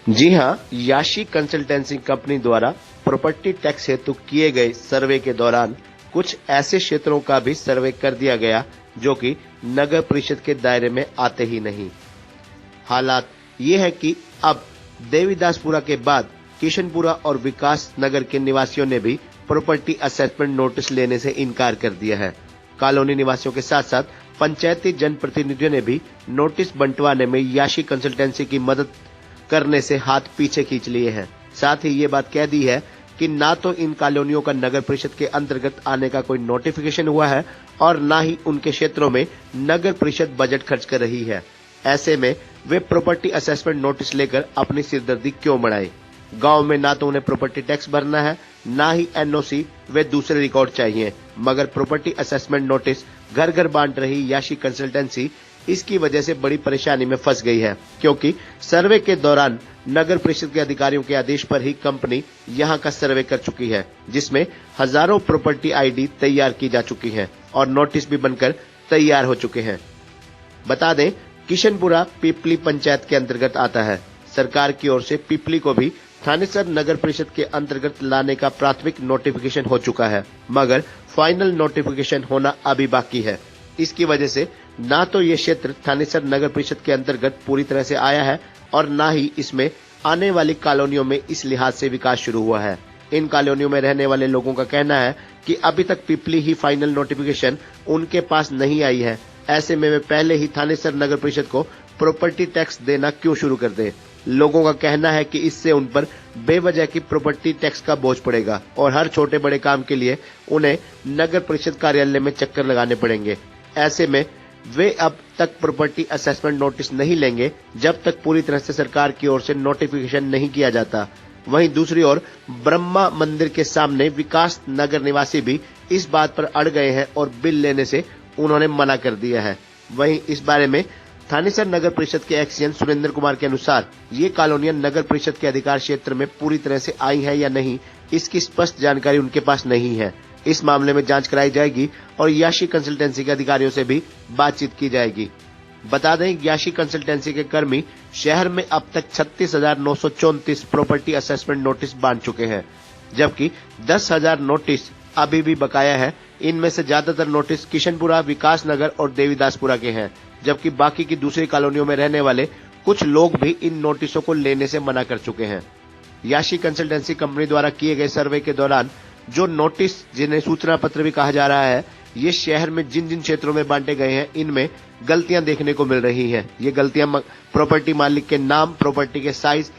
जी हां, याशी consultancy company द्वारा प्रॉपर्टी टैक्स हेतु किए गए सर्वे के दौरान कुछ ऐसे क्षेत्रों का भी सर्वे कर दिया गया जो कि नगर परिषद के दायरे में आते ही नहीं। हालात ये है कि अब देवीदासपुरा के बाद किशनपुरा और विकास नगर के निवासियों ने भी प्रॉपर्टी असेसमेंट नोटिस लेने से इनकार कर दिया है। कॉलोनी निवासियों के साथ साथ पंचायती जनप्रतिनिधियों ने भी नोटिस बंटवाने में याशी कंसल्टेंसी की मदद करने से हाथ पीछे खींच लिए हैं। साथ ही ये बात कह दी है कि ना तो इन कॉलोनियों का नगर परिषद के अंतर्गत आने का कोई नोटिफिकेशन हुआ है और ना ही उनके क्षेत्रों में नगर परिषद बजट खर्च कर रही है। ऐसे में वे प्रॉपर्टी असेसमेंट नोटिस लेकर अपनी सिरदर्दी क्यों बढ़ाएं? गांव में ना तो उन्हें प्रॉपर्टी टैक्स भरना है, ना ही एनओसी वे दूसरे रिकॉर्ड चाहिए, मगर प्रॉपर्टी असेसमेंट नोटिस घर घर बांट रही याशी कंसल्टेंसी इसकी वजह से बड़ी परेशानी में फंस गई है, क्योंकि सर्वे के दौरान नगर परिषद के अधिकारियों के आदेश पर ही कंपनी यहां का सर्वे कर चुकी है, जिसमें हजारों प्रॉपर्टी आईडी तैयार की जा चुकी है और नोटिस भी बनकर तैयार हो चुके हैं। बता दें, किशनपुरा पिपली पंचायत के अंतर्गत आता है। सरकार की ओर से पिपली को भी थानेसर नगर परिषद के अंतर्गत लाने का प्राथमिक नोटिफिकेशन हो चुका है, मगर फाइनल नोटिफिकेशन होना अभी बाकी है। इसकी वजह से ना तो ये क्षेत्र थानेसर नगर परिषद के अंतर्गत पूरी तरह से आया है और ना ही इसमें आने वाली कॉलोनियों में इस लिहाज से विकास शुरू हुआ है। इन कॉलोनियों में रहने वाले लोगों का कहना है कि अभी तक पिपली ही फाइनल नोटिफिकेशन उनके पास नहीं आई है। ऐसे में वे पहले ही थानेसर नगर परिषद को प्रॉपर्टी टैक्स देना क्यों शुरू कर दें? लोगों का कहना है कि इससे उन पर बेवजह की प्रॉपर्टी टैक्स का बोझ पड़ेगा और हर छोटे बड़े काम के लिए उन्हें नगर परिषद कार्यालय में चक्कर लगाने पड़ेंगे। ऐसे में वे अब तक प्रॉपर्टी असेसमेंट नोटिस नहीं लेंगे जब तक पूरी तरह से सरकार की ओर से नोटिफिकेशन नहीं किया जाता। वहीं दूसरी ओर ब्रह्मा मंदिर के सामने विकास नगर निवासी भी इस बात पर अड़ गए हैं और बिल लेने से उन्होंने मना कर दिया है। वहीं इस बारे में थानेसर नगर परिषद के एक्सीएन सुरेंद्र कुमार के अनुसार ये कॉलोनियां नगर परिषद के अधिकार क्षेत्र में पूरी तरह से आई है या नहीं, इसकी स्पष्ट जानकारी उनके पास नहीं है। इस मामले में जांच कराई जाएगी और याशी कंसल्टेंसी के अधिकारियों से भी बातचीत की जाएगी। बता दें, याशी कंसल्टेंसी के कर्मी शहर में अब तक 36,934 प्रॉपर्टी असेसमेंट नोटिस बांट चुके हैं, जबकि 10,000 नोटिस अभी भी बकाया है। इनमें से ज्यादातर नोटिस किशनपुरा, विकास नगर और देवीदासपुरा के हैं, जबकि बाकी की दूसरी कॉलोनियों में रहने वाले कुछ लोग भी इन नोटिसों को लेने से मना कर चुके हैं। याशी कंसल्टेंसी कंपनी द्वारा किए गए सर्वे के दौरान जो नोटिस, जिन्हें सूचना पत्र भी कहा जा रहा है, ये शहर में जिन जिन क्षेत्रों में बांटे गए हैं, इनमें गलतियां देखने को मिल रही हैं। ये गलतियां प्रॉपर्टी मालिक के नाम, प्रॉपर्टी के साइज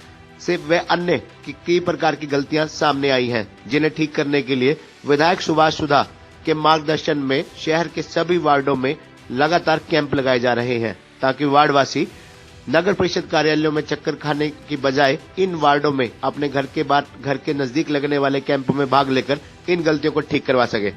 से व अन्य कई प्रकार की गलतियां सामने आई हैं, जिन्हें ठीक करने के लिए विधायक सुभाष सुधा के मार्गदर्शन में शहर के सभी वार्डों में लगातार कैंप लगाए जा रहे हैं, ताकि वार्डवासी नगर परिषद कार्यालयों में चक्कर खाने की बजाय इन वार्डों में अपने घर के नजदीक लगने वाले कैंपों में भाग लेकर इन गलतियों को ठीक करवा सके।